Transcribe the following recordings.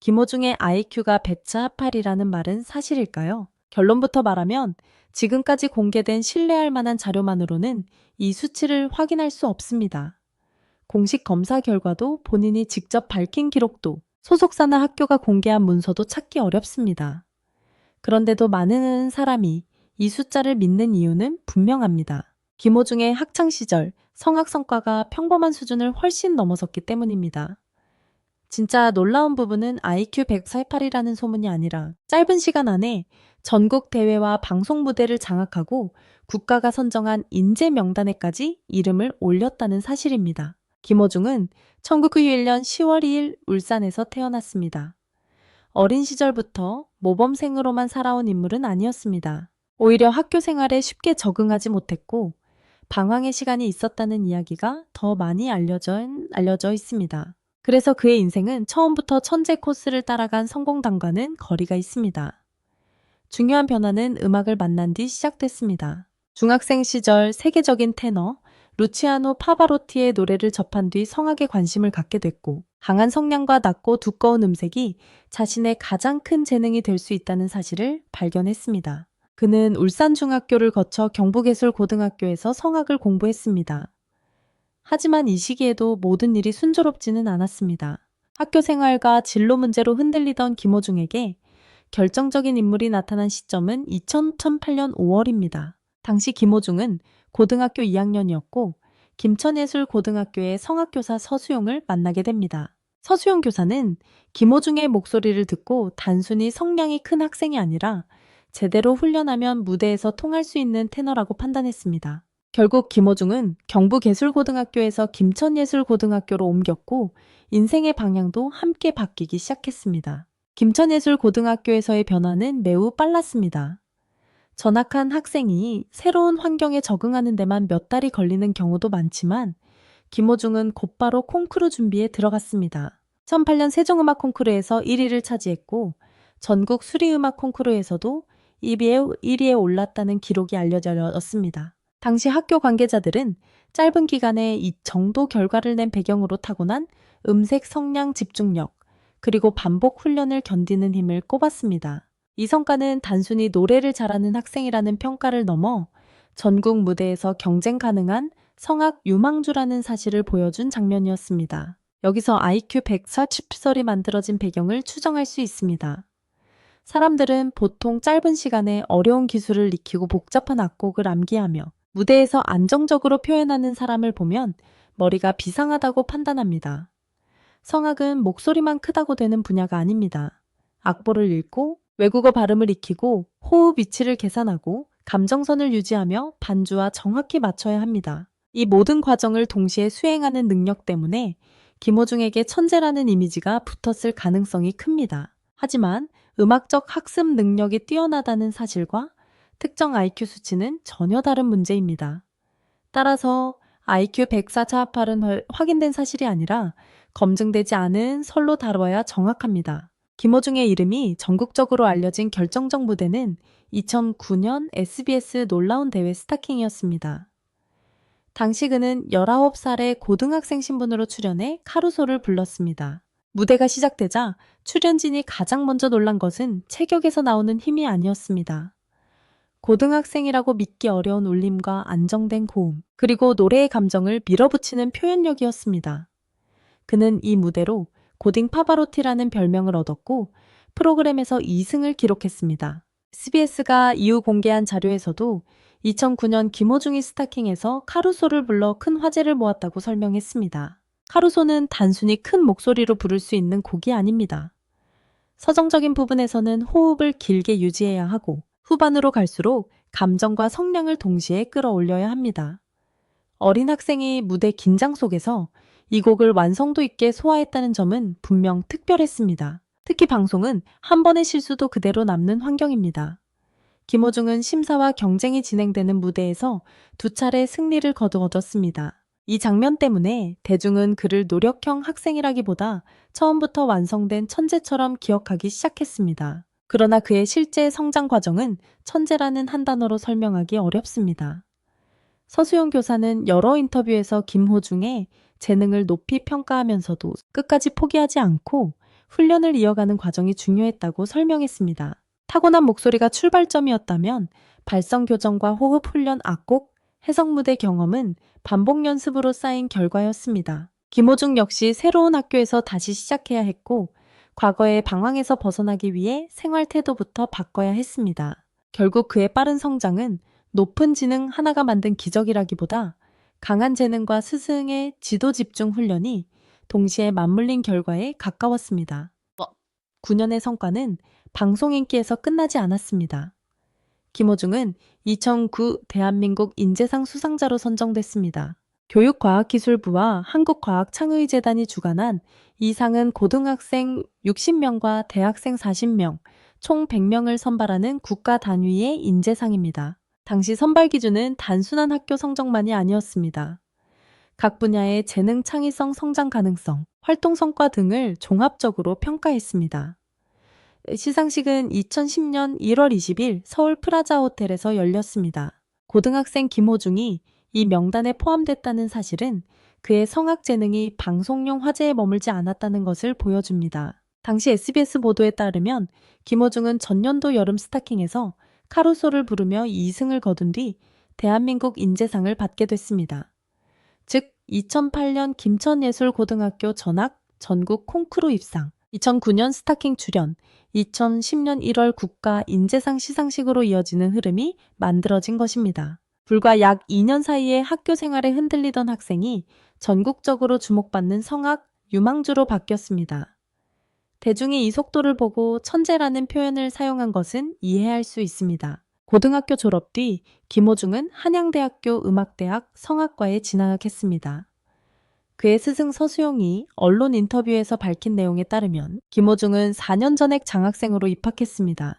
김호중의 IQ가 배차하팔이라는 말은 사실일까요? 결론부터 말하면 지금까지 공개된 신뢰할 만한 자료만으로는 이 수치를 확인할 수 없습니다. 공식 검사 결과도 본인이 직접 밝힌 기록도 소속사나 학교가 공개한 문서도 찾기 어렵습니다. 그런데도 많은 사람이 이 숫자를 믿는 이유는 분명합니다. 김호중의 학창시절 성악 성과가 평범한 수준을 훨씬 넘어섰기 때문입니다. 진짜 놀라운 부분은 IQ 148이라는 소문이 아니라 짧은 시간 안에 전국 대회와 방송 무대를 장악하고 국가가 선정한 인재 명단에까지 이름을 올렸다는 사실입니다. 김호중은 1991년 10월 2일 울산에서 태어났습니다. 어린 시절부터 모범생으로만 살아온 인물은 아니었습니다. 오히려 학교 생활에 쉽게 적응하지 못했고 방황의 시간이 있었다는 이야기가 더 많이 알려져 있습니다. 그래서 그의 인생은 처음부터 천재 코스를 따라간 성공담과는 거리가 있습니다. 중요한 변화는 음악을 만난 뒤 시작됐습니다. 중학생 시절 세계적인 테너 루치아노 파바로티의 노래를 접한 뒤 성악에 관심을 갖게 됐고 강한 성량과 낮고 두꺼운 음색이 자신의 가장 큰 재능이 될 수 있다는 사실을 발견했습니다. 그는 울산중학교를 거쳐 경북예술고등학교에서 성악을 공부했습니다. 하지만 이 시기에도 모든 일이 순조롭지는 않았습니다. 학교 생활과 진로 문제로 흔들리던 김호중에게 결정적인 인물이 나타난 시점은 2008년 5월입니다. 당시 김호중은 고등학교 2학년이었고 김천예술고등학교의 성악교사 서수용을 만나게 됩니다. 서수용 교사는 김호중의 목소리를 듣고 단순히 성량이 큰 학생이 아니라 제대로 훈련하면 무대에서 통할 수 있는 테너라고 판단했습니다. 결국 김호중은 경북예술고등학교에서 김천예술고등학교로 옮겼고 인생의 방향도 함께 바뀌기 시작했습니다. 김천예술고등학교에서의 변화는 매우 빨랐습니다. 전학한 학생이 새로운 환경에 적응하는 데만 몇 달이 걸리는 경우도 많지만 김호중은 곧바로 콩쿠르 준비에 들어갔습니다. 2008년 세종음악 콩쿠르에서 1위를 차지했고 전국 수리음악 콩쿠르에서도 1위에 올랐다는 기록이 알려졌습니다. 당시 학교 관계자들은 짧은 기간에 이 정도 결과를 낸 배경으로 타고난 음색 성량 집중력, 그리고 반복 훈련을 견디는 힘을 꼽았습니다. 이 성과는 단순히 노래를 잘하는 학생이라는 평가를 넘어 전국 무대에서 경쟁 가능한 성악 유망주라는 사실을 보여준 장면이었습니다. 여기서 IQ 140설이 만들어진 배경을 추정할 수 있습니다. 사람들은 보통 짧은 시간에 어려운 기술을 익히고 복잡한 악곡을 암기하며 무대에서 안정적으로 표현하는 사람을 보면 머리가 비상하다고 판단합니다. 성악은 목소리만 크다고 되는 분야가 아닙니다. 악보를 읽고 외국어 발음을 익히고 호흡 위치를 계산하고 감정선을 유지하며 반주와 정확히 맞춰야 합니다. 이 모든 과정을 동시에 수행하는 능력 때문에 김호중에게 천재라는 이미지가 붙었을 가능성이 큽니다. 하지만 음악적 학습 능력이 뛰어나다는 사실과 특정 IQ 수치는 전혀 다른 문제입니다. 따라서 IQ 104-8은 확인된 사실이 아니라 검증되지 않은 설로 다뤄야 정확합니다. 김호중의 이름이 전국적으로 알려진 결정적 무대는 2009년 SBS 놀라운 대회 스타킹이었습니다. 당시 그는 19살의 고등학생 신분으로 출연해 카루소를 불렀습니다. 무대가 시작되자 출연진이 가장 먼저 놀란 것은 체격에서 나오는 힘이 아니었습니다. 고등학생이라고 믿기 어려운 울림과 안정된 고음, 그리고 노래의 감정을 밀어붙이는 표현력이었습니다. 그는 이 무대로 고딩 파바로티라는 별명을 얻었고 프로그램에서 2승을 기록했습니다. SBS가 이후 공개한 자료에서도 2009년 김호중이 스타킹에서 카루소를 불러 큰 화제를 모았다고 설명했습니다. 카루소는 단순히 큰 목소리로 부를 수 있는 곡이 아닙니다. 서정적인 부분에서는 호흡을 길게 유지해야 하고 후반으로 갈수록 감정과 성량을 동시에 끌어올려야 합니다. 어린 학생이 무대 긴장 속에서 이 곡을 완성도 있게 소화했다는 점은 분명 특별했습니다. 특히 방송은 한 번의 실수도 그대로 남는 환경입니다. 김호중은 심사와 경쟁이 진행되는 무대에서 2차례 승리를 거두었습니다. 이 장면 때문에 대중은 그를 노력형 학생이라기보다 처음부터 완성된 천재처럼 기억하기 시작했습니다. 그러나 그의 실제 성장 과정은 천재라는 한 단어로 설명하기 어렵습니다. 서수용 교사는 여러 인터뷰에서 김호중의 재능을 높이 평가하면서도 끝까지 포기하지 않고 훈련을 이어가는 과정이 중요했다고 설명했습니다. 타고난 목소리가 출발점이었다면 발성 교정과 호흡 훈련 악곡, 해석 무대 경험은 반복 연습으로 쌓인 결과였습니다. 김호중 역시 새로운 학교에서 다시 시작해야 했고 과거의 방황에서 벗어나기 위해 생활 태도부터 바꿔야 했습니다. 결국 그의 빠른 성장은 높은 지능 하나가 만든 기적이라기보다 강한 재능과 스승의 지도 집중 훈련이 동시에 맞물린 결과에 가까웠습니다. 9년의 성과는 방송 인기에서 끝나지 않았습니다. 김호중은 2009 대한민국 인재상 수상자로 선정됐습니다. 교육과학기술부와 한국과학창의재단이 주관한 이 상은 고등학생 60명과 대학생 40명, 총 100명을 선발하는 국가 단위의 인재상입니다. 당시 선발 기준은 단순한 학교 성적만이 아니었습니다. 각 분야의 재능, 창의성, 성장 가능성, 활동 성과 등을 종합적으로 평가했습니다. 시상식은 2010년 1월 20일 서울 프라자 호텔에서 열렸습니다. 고등학생 김호중이 이 명단에 포함됐다는 사실은 그의 성악 재능이 방송용 화제에 머물지 않았다는 것을 보여줍니다. 당시 SBS 보도에 따르면 김호중은 전년도 여름 스타킹에서 카루소를 부르며 2승을 거둔 뒤 대한민국 인재상을 받게 됐습니다. 즉 2008년 김천예술고등학교 전학 전국 콩쿠르 입상, 2009년 스타킹 출연, 2010년 1월 국가 인재상 시상식으로 이어지는 흐름이 만들어진 것입니다. 불과 약 2년 사이에 학교 생활에 흔들리던 학생이 전국적으로 주목받는 성악 유망주로 바뀌었습니다. 대중이 이 속도를 보고 천재라는 표현을 사용한 것은 이해할 수 있습니다. 고등학교 졸업 뒤 김호중은 한양대학교 음악대학 성악과에 진학했습니다. 그의 스승 서수용이 언론 인터뷰에서 밝힌 내용에 따르면 김호중은 4년 전에 장학생으로 입학했습니다.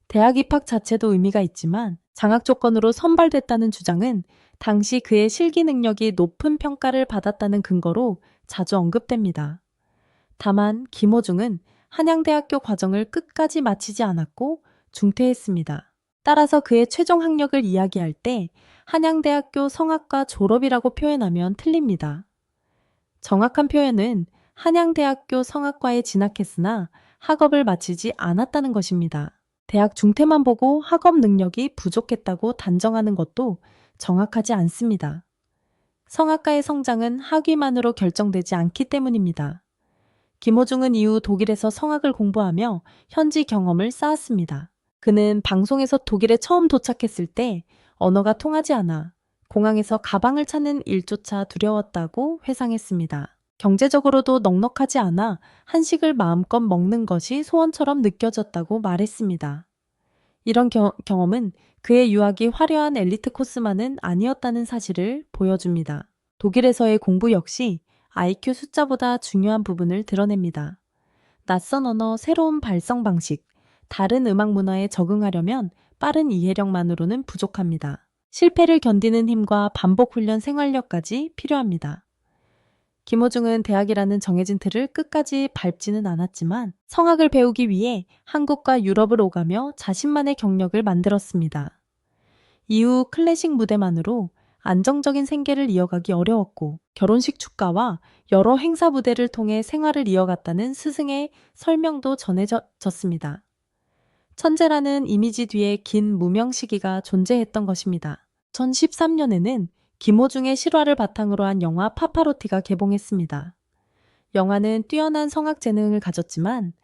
대학 입학 자체도 의미가 있지만 장학 조건으로 선발됐다는 주장은 당시 그의 실기 능력이 높은 평가를 받았다는 근거로 자주 언급됩니다. 다만 김호중은 한양대학교 과정을 끝까지 마치지 않았고 중퇴했습니다. 따라서 그의 최종 학력을 이야기할 때 한양대학교 성악과 졸업이라고 표현하면 틀립니다. 정확한 표현은 한양대학교 성악과에 진학했으나 학업을 마치지 않았다는 것입니다. 대학 중퇴만 보고 학업 능력이 부족했다고 단정하는 것도 정확하지 않습니다. 성악가의 성장은 학위만으로 결정되지 않기 때문입니다. 김호중은 이후 독일에서 성악을 공부하며 현지 경험을 쌓았습니다. 그는 방송에서 독일에 처음 도착했을 때 언어가 통하지 않아 공항에서 가방을 찾는 일조차 두려웠다고 회상했습니다. 경제적으로도 넉넉하지 않아 한식을 마음껏 먹는 것이 소원처럼 느껴졌다고 말했습니다. 이런 경험은 그의 유학이 화려한 엘리트 코스만은 아니었다는 사실을 보여줍니다. 독일에서의 공부 역시 IQ 숫자보다 중요한 부분을 드러냅니다. 낯선 언어, 새로운 발성 방식, 다른 음악 문화에 적응하려면 빠른 이해력만으로는 부족합니다. 실패를 견디는 힘과 반복 훈련 생활력까지 필요합니다. 김호중은 대학이라는 정해진 틀을 끝까지 밟지는 않았지만 성악을 배우기 위해 한국과 유럽을 오가며 자신만의 경력을 만들었습니다. 이후 클래식 무대만으로 안정적인 생계를 이어가기 어려웠고 결혼식 축가와 여러 행사 무대를 통해 생활을 이어갔다는 스승의 설명도 전해졌습니다. 천재라는 이미지 뒤에 긴 무명 시기가 존재했던 것입니다. 2013년에는 김호중의 실화를 바탕으로 한 영화 파파로티가 개봉했습니다. 영화는 뛰어난 성악 재능을 가졌지만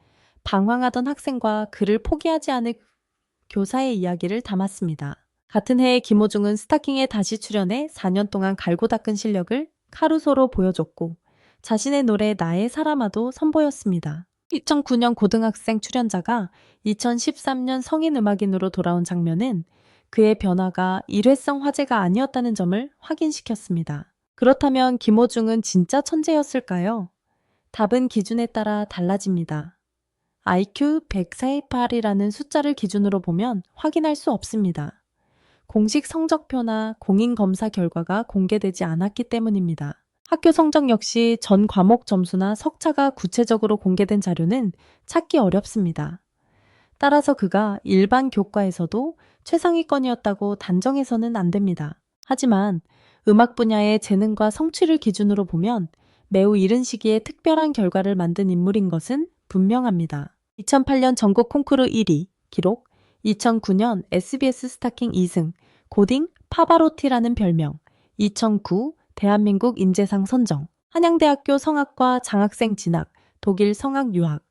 방황하던 학생과 그를 포기하지 않을 교사의 이야기를 담았습니다. 같은 해에 김호중은 스타킹에 다시 출연해 4년 동안 갈고 닦은 실력을 카루소로 보여줬고 자신의 노래 나의 사람아도 선보였습니다. 2009년 고등학생 출연자가 2013년 성인 음악인으로 돌아온 장면은 그의 변화가 일회성 화제가 아니었다는 점을 확인시켰습니다. 그렇다면 김호중은 진짜 천재였을까요? 답은 기준에 따라 달라집니다. IQ 148이라는 숫자를 기준으로 보면 확인할 수 없습니다. 공식 성적표나 공인검사 결과가 공개되지 않았기 때문입니다. 학교 성적 역시 전 과목 점수나 석차가 구체적으로 공개된 자료는 찾기 어렵습니다. 따라서 그가 일반 교과에서도 최상위권이었다고 단정해서는 안 됩니다. 하지만 음악 분야의 재능과 성취를 기준으로 보면 매우 이른 시기에 특별한 결과를 만든 인물인 것은 분명합니다. 2008년 전국 콩쿠르 1위 기록, 2009년 SBS 스타킹 2승, 고딩 파바로티라는 별명, 2009 대한민국 인재상 선정, 한양대학교 성악과 장학생 진학, 독일 성악 유학.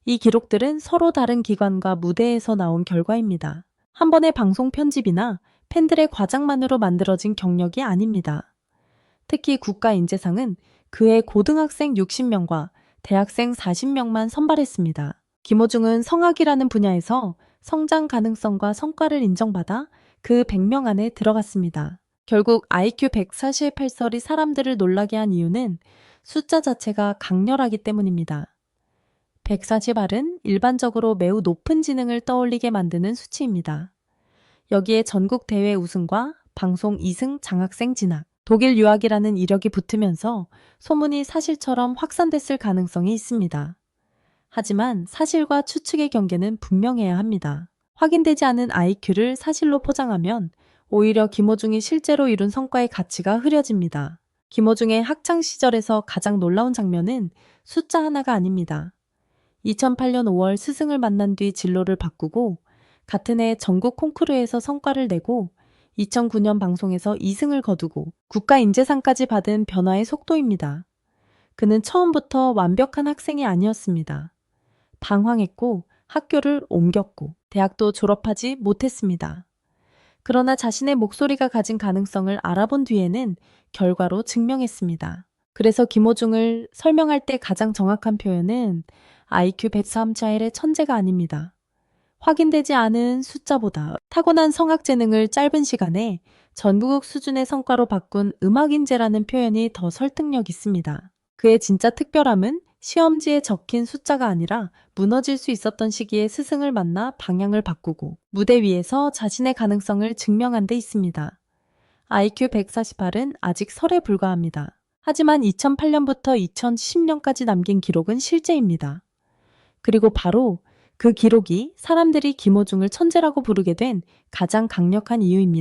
이 기록들은 서로 다른 기관과 무대에서 나온 결과입니다. 한 번의 방송 편집이나 팬들의 과장만으로 만들어진 경력이 아닙니다. 특히 국가인재상은 그해 고등학생 60명과 대학생 40명만 선발했습니다. 김호중은 성악이라는 분야에서 성장 가능성과 성과를 인정받아 그 100명 안에 들어갔습니다. 결국 IQ 148설이 사람들을 놀라게 한 이유는 숫자 자체가 강렬하기 때문입니다. 140R은 일반적으로 매우 높은 지능을 떠올리게 만드는 수치입니다. 여기에 전국 대회 우승과 방송 2승 장학생 진학, 독일 유학이라는 이력이 붙으면서 소문이 사실처럼 확산됐을 가능성이 있습니다. 하지만 사실과 추측의 경계는 분명해야 합니다. 확인되지 않은 IQ를 사실로 포장하면 오히려 김호중이 실제로 이룬 성과의 가치가 흐려집니다. 김호중의 학창 시절에서 가장 놀라운 장면은 숫자 하나가 아닙니다. 2008년 5월 스승을 만난 뒤 진로를 바꾸고 같은 해 전국 콩쿠르에서 성과를 내고 2009년 방송에서 2승을 거두고 국가인재상까지 받은 변화의 속도입니다. 그는 처음부터 완벽한 학생이 아니었습니다. 방황했고 학교를 옮겼고 대학도 졸업하지 못했습니다. 그러나 자신의 목소리가 가진 가능성을 알아본 뒤에는 결과로 증명했습니다. 그래서 김호중을 설명할 때 가장 정확한 표현은 IQ 103짜일의 천재가 아닙니다. 확인되지 않은 숫자보다 타고난 성악 재능을 짧은 시간에 전국국 수준의 성과로 바꾼 음악인재라는 표현이 더 설득력 있습니다. 그의 진짜 특별함은 시험지에 적힌 숫자가 아니라 무너질 수 있었던 시기에 스승을 만나 방향을 바꾸고 무대 위에서 자신의 가능성을 증명한 데 있습니다. IQ 148은 아직 설에 불과합니다. 하지만 2008년부터 2010년까지 남긴 기록은 실제입니다. 그리고 바로 그 기록이 사람들이 김호중을 천재라고 부르게 된 가장 강력한 이유입니다.